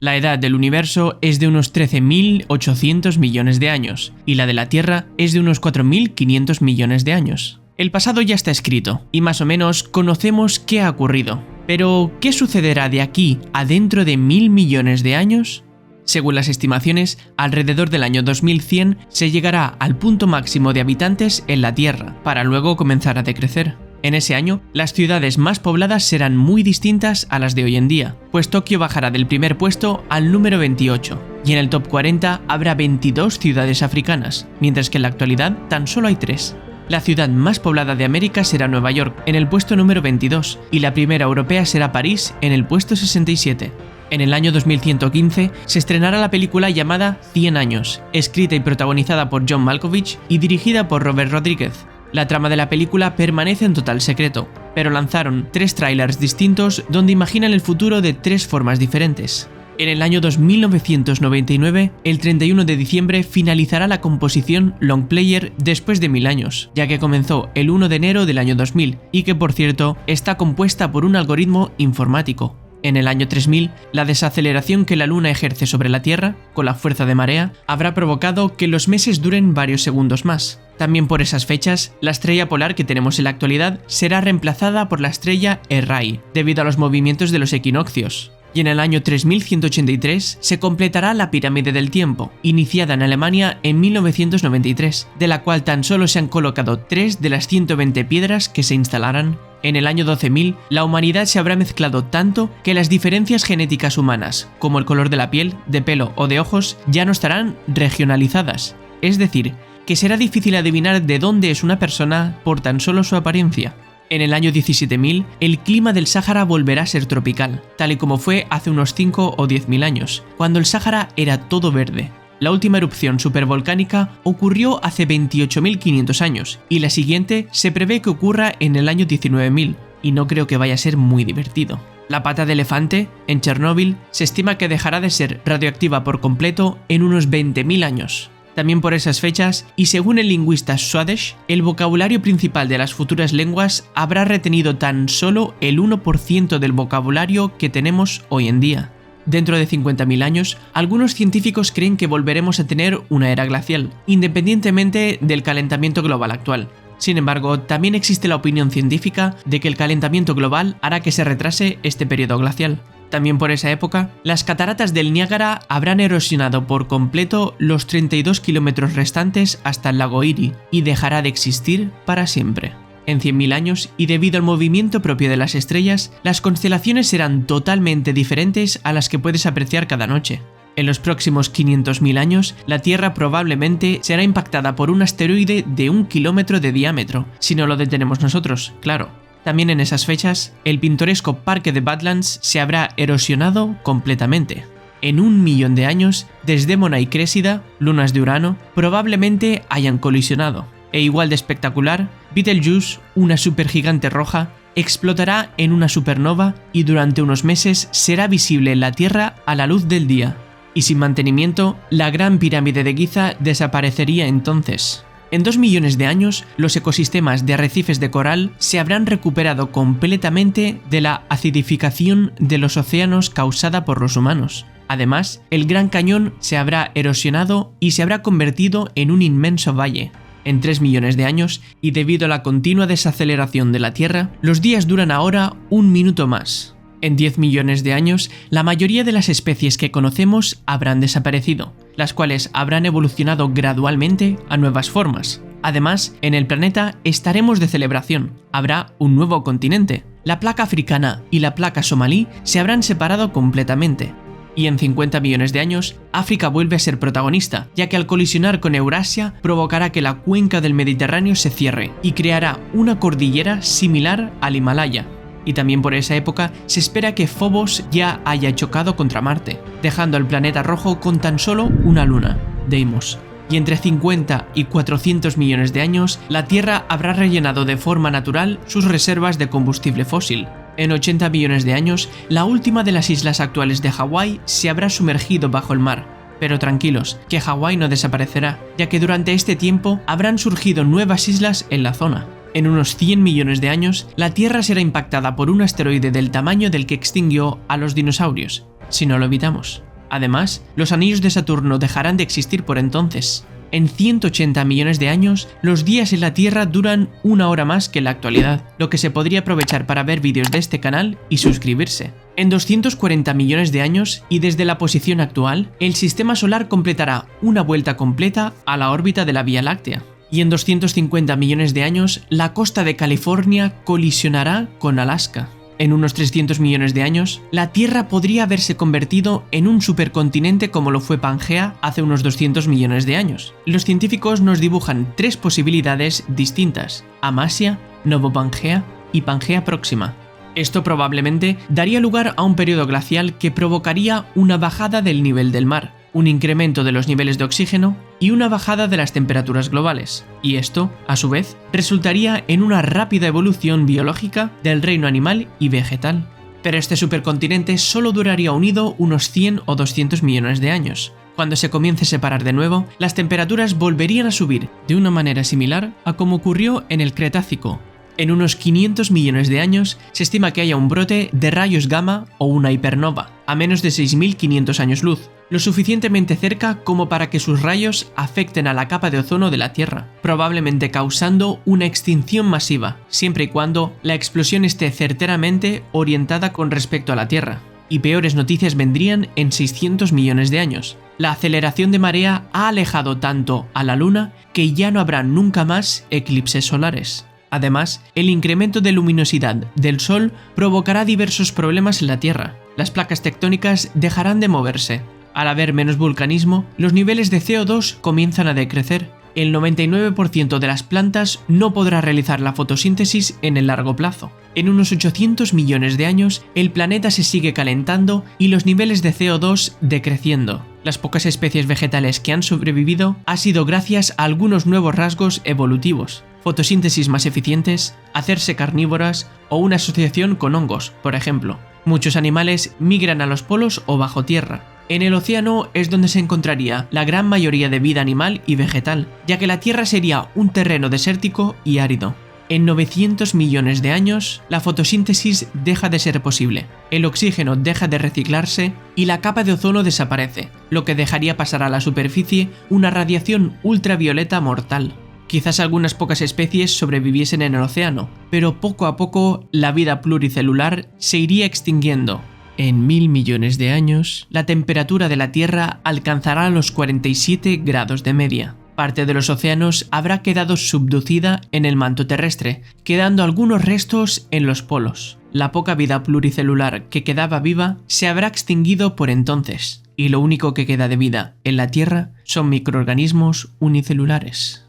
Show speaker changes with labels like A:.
A: La edad del universo es de unos 13.800 millones de años, y la de la Tierra es de unos 4.500 millones de años. El pasado ya está escrito, y más o menos conocemos qué ha ocurrido. Pero, ¿qué sucederá de aquí a dentro de 1.000 millones de años? Según las estimaciones, alrededor del año 2100 se llegará al punto máximo de habitantes en la Tierra, para luego comenzar a decrecer. En ese año, las ciudades más pobladas serán muy distintas a las de hoy en día, pues Tokio bajará del primer puesto al número 28, y en el top 40 habrá 22 ciudades africanas, mientras que en la actualidad tan solo hay 3. La ciudad más poblada de América será Nueva York, en el puesto número 22, y la primera europea será París, en el puesto 67. En el año 2115 se estrenará la película llamada 100 años, escrita y protagonizada por John Malkovich y dirigida por Robert Rodríguez. La trama de la película permanece en total secreto, pero lanzaron 3 trailers distintos donde imaginan el futuro de 3 formas diferentes. En el año 2999, el 31 de diciembre, finalizará la composición Longplayer después de 1000 años, ya que comenzó el 1 de enero del año 2000 y que, por cierto, está compuesta por un algoritmo informático. En el año 3000, la desaceleración que la Luna ejerce sobre la Tierra, con la fuerza de marea, habrá provocado que los meses duren varios segundos más. También por esas fechas, la estrella polar que tenemos en la actualidad será reemplazada por la estrella Errai, debido a los movimientos de los equinoccios. Y en el año 3183 se completará la pirámide del tiempo, iniciada en Alemania en 1993, de la cual tan solo se han colocado 3 de las 120 piedras que se instalarán. En el año 12.000, la humanidad se habrá mezclado tanto que las diferencias genéticas humanas, como el color de la piel, de pelo o de ojos, ya no estarán regionalizadas. Es decir, que será difícil adivinar de dónde es una persona por tan solo su apariencia. En el año 17.000, el clima del Sáhara volverá a ser tropical, tal y como fue hace unos 5 o 10.000 años, cuando el Sáhara era todo verde. La última erupción supervolcánica ocurrió hace 28.500 años, y la siguiente se prevé que ocurra en el año 19.000, y no creo que vaya a ser muy divertido. La pata de elefante, en Chernóbil, se estima que dejará de ser radioactiva por completo en unos 20.000 años. También por esas fechas, y según el lingüista Swadesh, el vocabulario principal de las futuras lenguas habrá retenido tan solo el 1% del vocabulario que tenemos hoy en día. Dentro de 50.000 años, algunos científicos creen que volveremos a tener una era glacial, independientemente del calentamiento global actual. Sin embargo, también existe la opinión científica de que el calentamiento global hará que se retrase este periodo glacial. También por esa época, las cataratas del Niágara habrán erosionado por completo los 32 kilómetros restantes hasta el lago Erie y dejará de existir para siempre. En 100.000 años, y debido al movimiento propio de las estrellas, las constelaciones serán totalmente diferentes a las que puedes apreciar cada noche. En los próximos 500.000 años, la Tierra probablemente será impactada por un asteroide de 1 kilómetro de diámetro, si no lo detenemos nosotros, claro. También en esas fechas, el pintoresco parque de Badlands se habrá erosionado completamente. En 1.000.000 de años, Desdémona y Crésida, lunas de Urano, probablemente hayan colisionado. E igual de espectacular, Betelgeuse, una supergigante roja, explotará en una supernova y durante unos meses será visible en la Tierra a la luz del día. Y sin mantenimiento, la Gran Pirámide de Giza desaparecería entonces. En 2 millones de años, los ecosistemas de arrecifes de coral se habrán recuperado completamente de la acidificación de los océanos causada por los humanos. Además, el Gran Cañón se habrá erosionado y se habrá convertido en un inmenso valle. En 3 millones de años, y debido a la continua desaceleración de la Tierra, los días duran ahora 1 minuto más. En 10 millones de años, la mayoría de las especies que conocemos habrán desaparecido, las cuales habrán evolucionado gradualmente a nuevas formas. Además, en el planeta estaremos de celebración. Habrá un nuevo continente. La placa africana y la placa somalí se habrán separado completamente. Y en 50 millones de años, África vuelve a ser protagonista, ya que al colisionar con Eurasia provocará que la cuenca del Mediterráneo se cierre y creará una cordillera similar al Himalaya. Y también por esa época se espera que Phobos ya haya chocado contra Marte, dejando al planeta rojo con tan solo una luna, Deimos. Y entre 50 y 400 millones de años, la Tierra habrá rellenado de forma natural sus reservas de combustible fósil. En 80 millones de años, la última de las islas actuales de Hawái se habrá sumergido bajo el mar. Pero tranquilos, que Hawái no desaparecerá, ya que durante este tiempo habrán surgido nuevas islas en la zona. En unos 100 millones de años, la Tierra será impactada por un asteroide del tamaño del que extinguió a los dinosaurios, si no lo evitamos. Además, los anillos de Saturno dejarán de existir por entonces. En 180 millones de años, los días en la Tierra duran 1 hora más que en la actualidad, lo que se podría aprovechar para ver vídeos de este canal y suscribirse. En 240 millones de años, y desde la posición actual, el sistema solar completará una vuelta completa a la órbita de la Vía Láctea. Y en 250 millones de años, la costa de California colisionará con Alaska. En unos 300 millones de años, la Tierra podría haberse convertido en un supercontinente como lo fue Pangea hace unos 200 millones de años. Los científicos nos dibujan 3 posibilidades distintas: Amasia, Novopangea y Pangea Próxima. Esto probablemente daría lugar a un periodo glacial que provocaría una bajada del nivel del mar, un incremento de los niveles de oxígeno y una bajada de las temperaturas globales, y esto, a su vez, resultaría en una rápida evolución biológica del reino animal y vegetal. Pero este supercontinente solo duraría unido unos 100 o 200 millones de años. Cuando se comience a separar de nuevo, las temperaturas volverían a subir de una manera similar a como ocurrió en el Cretácico. En unos 500 millones de años se estima que haya un brote de rayos gamma o una hipernova, a menos de 6.500 años luz, lo suficientemente cerca como para que sus rayos afecten a la capa de ozono de la Tierra, probablemente causando una extinción masiva, siempre y cuando la explosión esté certeramente orientada con respecto a la Tierra. Y peores noticias vendrían en 600 millones de años. La aceleración de marea ha alejado tanto a la Luna que ya no habrá nunca más eclipses solares. Además, el incremento de luminosidad del Sol provocará diversos problemas en la Tierra. Las placas tectónicas dejarán de moverse. Al haber menos vulcanismo, los niveles de CO2 comienzan a decrecer. El 99% de las plantas no podrá realizar la fotosíntesis en el largo plazo. En unos 800 millones de años, el planeta se sigue calentando y los niveles de CO2 decreciendo. Las pocas especies vegetales que han sobrevivido ha sido gracias a algunos nuevos rasgos evolutivos: fotosíntesis más eficientes, hacerse carnívoras o una asociación con hongos, por ejemplo. Muchos animales migran a los polos o bajo tierra. En el océano es donde se encontraría la gran mayoría de vida animal y vegetal, ya que la Tierra sería un terreno desértico y árido. En 900 millones de años, la fotosíntesis deja de ser posible, el oxígeno deja de reciclarse y la capa de ozono desaparece, lo que dejaría pasar a la superficie una radiación ultravioleta mortal. Quizás algunas pocas especies sobreviviesen en el océano, pero poco a poco la vida pluricelular se iría extinguiendo. En 1000 millones de años, la temperatura de la Tierra alcanzará los 47 grados de media. Parte de los océanos habrá quedado subducida en el manto terrestre, quedando algunos restos en los polos. La poca vida pluricelular que quedaba viva se habrá extinguido por entonces, y lo único que queda de vida en la Tierra son microorganismos unicelulares.